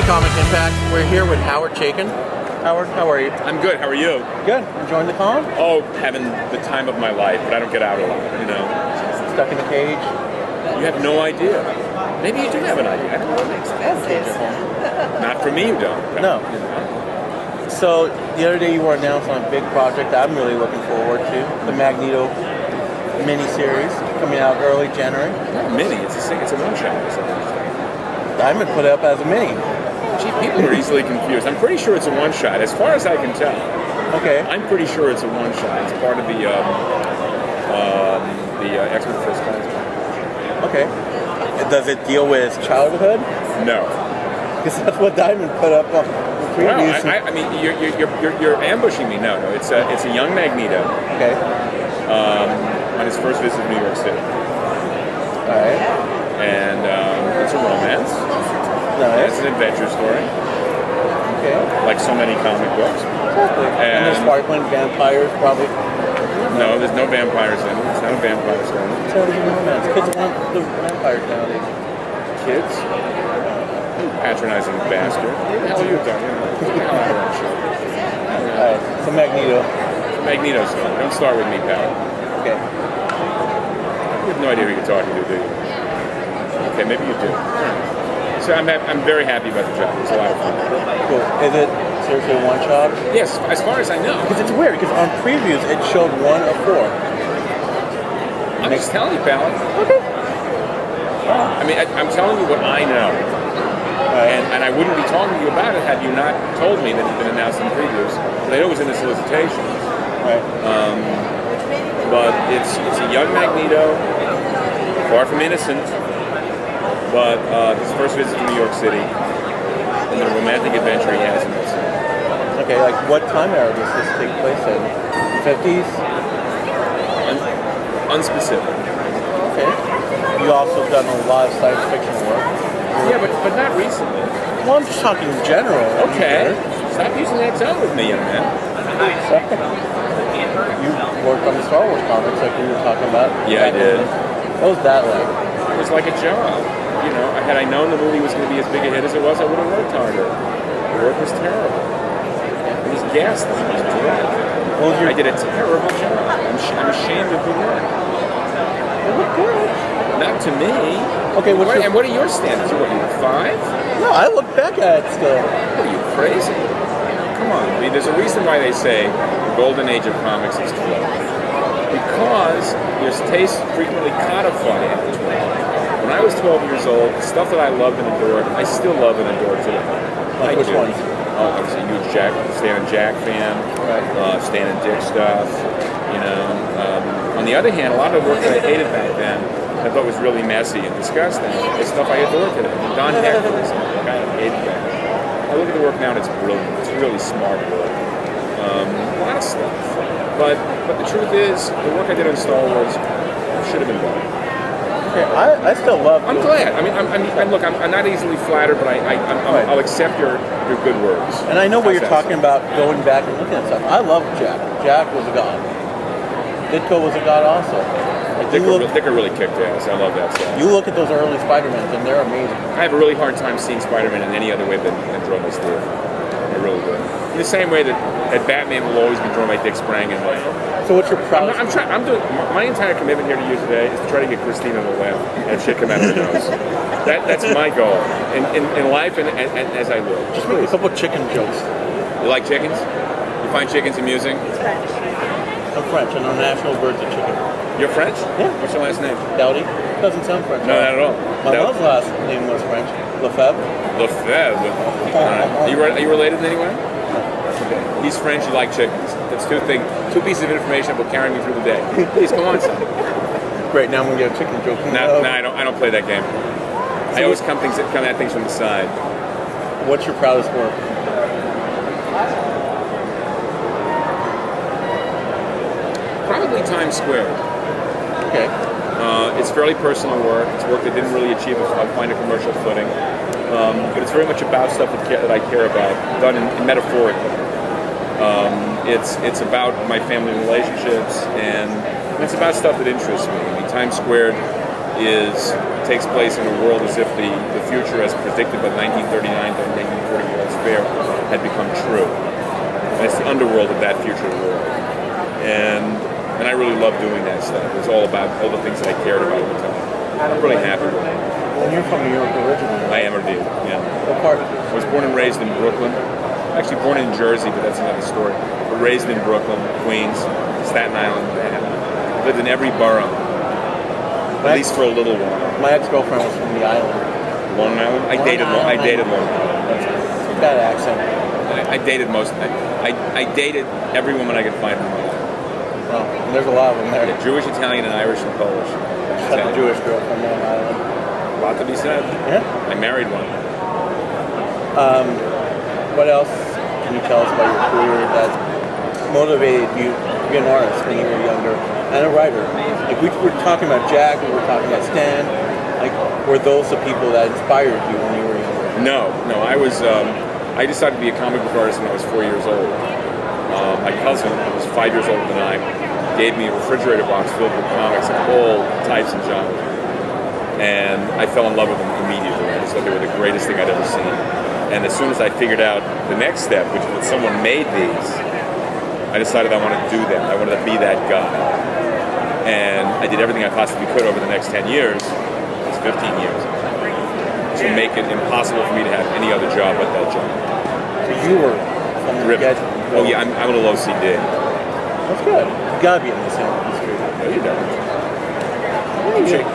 Comic Impact. We're here with Howard Chaykin. Howard, how are you? I'm good. How are you? Good. Enjoying the con? Oh, having the time of my life, but I don't get out a lot, you know. Stuck in the cage? You have no idea. Maybe you do have an idea. I don't know what makes Expensive. Not for me, you don't. No. You know? So, the other day you were announced on a big project that I'm really looking forward to. The Magneto miniseries coming out early January. Not mini, it's a one-shot. Diamond put it up as a mini. Gee, people are easily confused. I'm pretty sure it's a one-shot, as far as I can tell. Okay. I'm pretty sure it's a one-shot. It's part of the X-Men First Class. Okay. Does it deal with childhood? No. Because that's what Diamond put up on the previews. Well, I mean, you're ambushing me. No. It's a young Magneto. Okay. On his first visit to New York City. All right. And it's a romance. Nice. It's an adventure story. Okay. Like so many comic books. Exactly. And there's sparkling vampires, probably. No, there's no vampires in it. It's not a vampire story. So it's a romance. Kids want the vampires nowadays. Kids? You patronizing bastard. What the hell are you doing? Alright, so Magneto. Magneto story. Don't start with me, pal. Okay. You have no idea who you're talking to, do you? Okay, maybe you do. So I'm very happy about the job. It's a lot of fun. Cool. Is it seriously a one-shot? Yes, as far as I know. Because it's weird, because on previews it showed 1 of 4. I'm just telling you, pal. Okay. I mean, I'm telling you what I know. Right. And I wouldn't be talking to you about it had you not told me that it's been announced in previews. But I know it was in the solicitations. Right. But it's a young Magneto, far from innocent, but his first visit to New York City and the romantic adventure he has in this. Okay, like what time era does this take place in? 50s? Unspecific. Okay. You also done a lot of science fiction work. Yeah, but not recently. Well, I'm just talking in general. Okay. Stop using that tone with me, young man. You worked on the Star Wars comics like we were talking about. Yeah, I did. What was that like? It was like a job. You know, had I known the movie was going to be as big a hit as it was, I would have worked harder. The work was terrible. It was ghastly. It was dreadful. I did a terrible job. I'm ashamed of the work. It looked good. Not to me. Okay, and what are your standards? You were 5? No, I look back at it still. What are you, crazy? Come on. I mean, there's a reason why they say the golden age of comics is 12. Because your tastes frequently codify after 12. When I was 12 years old, the stuff that I loved and adored, I still love and adore today. Like which ones? Oh, I was a huge Stan and Jack fan. Right. Stan and Dick stuff. You know. On the other hand, a lot of the work that I hated back then, I thought was really messy and disgusting. It's stuff I adore today. Don Heck, for example, I hated that. I look at the work now and it's brilliant. It's really smart work. A lot of stuff. But the truth is, the work I did on Star Wars should have been better. Okay, I still love. I'm glad. I mean, look, I'm not easily flattered, but I'll accept your good words. And I know what you're talking about, going back and looking at stuff. I love Jack. Jack was a god. Ditko was a god also. Like Ditko really kicked ass. I love that stuff. You look at those early Spider-Mans and they're amazing. I have a really hard time seeing Spider-Man in any other way than drawn by Steve. I really do. In the same way that Batman will always be drawn by Dick Sprang and like. So what's your proudest? I'm doing my entire commitment here to you today is to try to get Christina to laugh and shit come out of her nose. That's my goal in life and as I live. Just make a couple chicken jokes. You like chickens? You find chickens amusing? I'm French. I know national birds are chicken. You're French? Yeah. What's your last name? Dowdy. Doesn't sound French. No, not at all. My mom's last name was French. Lefebvre. Lefebvre. All right. Are you related in any way? Okay. He's French. You like chickens. That's two pieces of information that will carry me through the day. Please come on, son. Great. Now I'm gonna get a chicken joke. No, I don't play that game. I always come at things from the side. What's your proudest work? Probably Times Square. Okay. It's fairly personal work. It's work that didn't really find a commercial footing. But it's very much about stuff that I care about, done in metaphorically. It's about my family relationships, and it's about stuff that interests me. I mean, Times Square takes place in a world as if the future as predicted by the 1939 to 1940 World's Fair had become true. And it's the underworld of that future world. And I really love doing that stuff. It's all about all the things that I cared about at the time. I'm really happy with it. Well, you're from New York originally. I am indeed, yeah. What part? I was born and raised in Brooklyn. Actually born in Jersey, but that's another story. But raised in Brooklyn, Queens, Staten Island, Manhattan. Lived in every borough, at least for a little while. My ex-girlfriend was from the island. Long Island? I dated Long Island. That's a bad accent. I dated most. I dated every woman I could find in my life. Well, there's a lot of them there. Yeah, Jewish, Italian, and Irish and Polish. Just had a Jewish girl from Long Island. A lot to be said. Yeah. I married one. What else can you tell us about your career that motivated you to be an artist when you were younger and a writer? Like we were talking about Jack, we were talking about Stan. Like, were those the people that inspired you when you were younger? No. I was. I decided to be a comic book artist when I was 4 years old. My cousin, who was 5 years older than I, gave me a refrigerator box filled with comics of all types and genres. And I fell in love with them immediately. I just thought they were the greatest thing I'd ever seen. And as soon as I figured out the next step, which is that someone made these, I decided I wanted to do that. I wanted to be that guy. And I did everything I possibly could over the next 10 years, it's 15 years, to make it impossible for me to have any other job but that job. So you were from the Driven. Oh yeah, I'm a little OCD. That's good. You gotta be in this industry. No, you don't.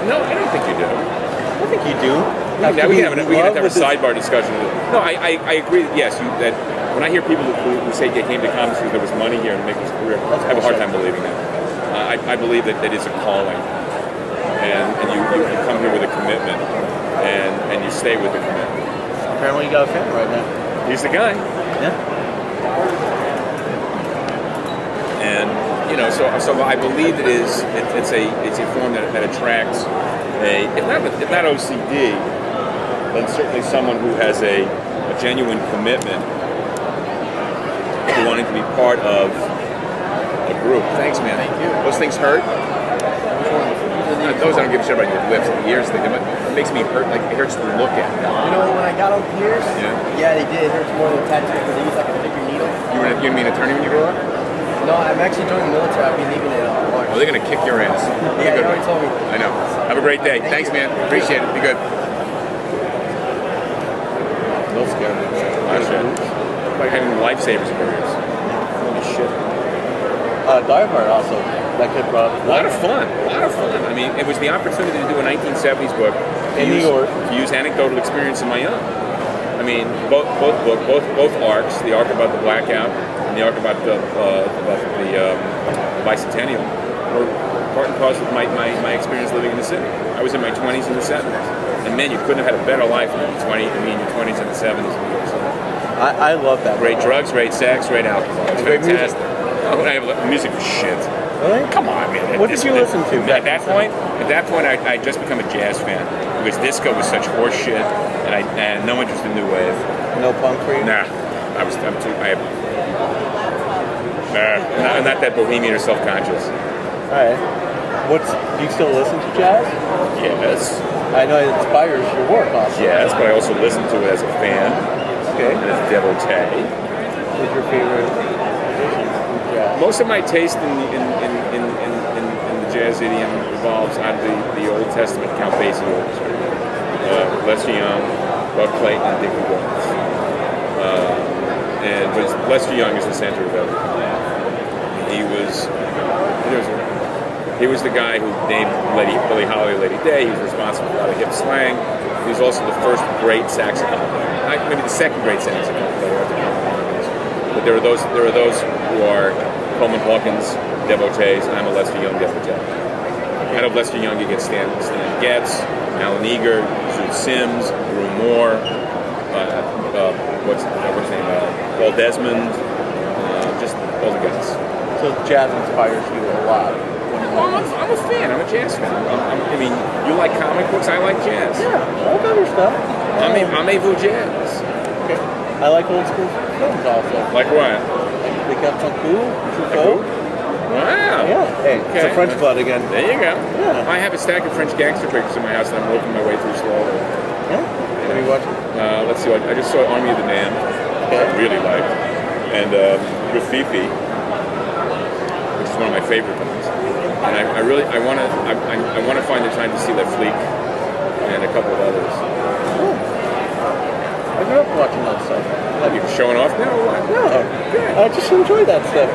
No, I don't think you do. I think you do. We can have a sidebar discussion. No, I agree. Yes, that when I hear people who say they came to comics because there was money here and make this career, I have a hard time believing that. I believe that is a calling, and you come here with a commitment, and you stay with the commitment. Apparently, you got a fan right now. He's the guy. Yeah. And so I believe it's a form that attracts if not OCD, then certainly someone who has a genuine commitment to wanting to be part of a group. Thanks, man. Thank you. Those things hurt. Those I don't give a shit about your lips and the ears thing. It makes me hurt. Like it hurts to look at. You know, when I got on Pierce, yeah, they did. It hurts more than tattoos because they use like a thicker needle. You mean attorney when you grow up? No, I'm actually joining the military. I'll be leaving it on March. Well, they're gonna kick your ass. Yeah, you already told me. I know. Have a great day. Thanks, man. Appreciate it. Be good. No scare me. Like having lifesavers in your ears. Holy shit. Die Hard also. That kid brought A lot of fun. I mean, it was the opportunity to do a 1970s book in New York to use anecdotal experience of my own. I mean, both arcs, the arc about the blackout and the arc about the bicentennial, were part and parcel of my experience living in the city. I was in my 20s and the 70s, and man, you couldn't have had a better life in your 20s and the 70s in New York City. I love that. Great drugs, great sex, great alcohol. It's great fantastic. Music was shit. Really? Come on, man. What did you listen to? At that point, I just become a jazz fan because disco was such horse shit, and no interest in new wave. No punk for you? Nah, I'm not that bohemian or self-conscious. All right. Do you still listen to jazz? Yes. I know it inspires your work also. Yes, but I also listen to it as a fan. Okay. And as a devotee. Who's your favorite musician? Yeah. Most of my taste in the jazz idiom revolves out of the Old Testament Count Basie orchestra. Lester Young, Buck Clayton, and Dickie Williams. But Lester Young is the center of everything. He was the guy who named Billie Holiday Lady Day. He was responsible for a lot of hip slang. He was also the first great saxophone player. Maybe the second great saxophone player after Coleman Hawkins. But there are those who are Coleman Hawkins devotees, and I'm a Lester Young devotee. Out of Lester Young, you get Stan Getz, Alan Eager, Zoot Sims, Drew Moore, what's his name? Paul Desmond, just all the guys. So jazz inspires you a lot. Well, I'm a fan. I'm a jazz fan. I mean, you like comic books. I like jazz. Yeah, I like other stuff. I'm a jazz. Okay. I like old school films also. Like what? They kept on cool. Cool? Wow. Yeah. Hey, it's Okay. a French blood again. There you go. Yeah. I have a stack of French gangster pictures in my house that I'm working my way through slowly. Yeah. What are you watching? Let's see. I just saw Army of the Damned, which I really liked, and Rafifi, which is one of my favorite ones. And I want to find the time to see that Fleek and a couple of others. I grew up watching that stuff. Are you showing off now or what? No. I just enjoy that stuff.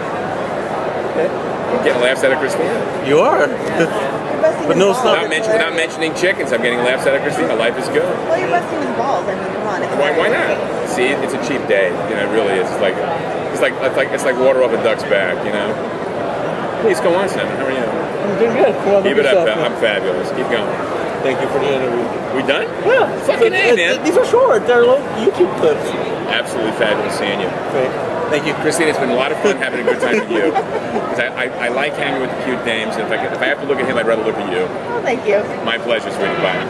Okay. I'm getting laughs out of Christina. You are. But no, it's not. Without mentioning chickens, I'm getting laughs out of Christina. Life is good. Well, you're busting his balls. I mean, come on. It's Why not? See, it's a cheap day. You know, it really is. It's like water off a duck's back. You know. Please go on, Simon. How are you? I'm doing good. Come on, Keep look it up. yourself, I'm fabulous. Keep going. Thank you for the interview. We done? Yeah. Fucking A, man. These are short. They're little YouTube clips. Absolutely fabulous seeing you. Great. Thank you. Christine, it's been a lot of fun having a good time with you. 'Cause I like hanging with the cute dames, and if I have to look at him, I'd rather look at you. Well, thank you. My pleasure, sweetie. Bye.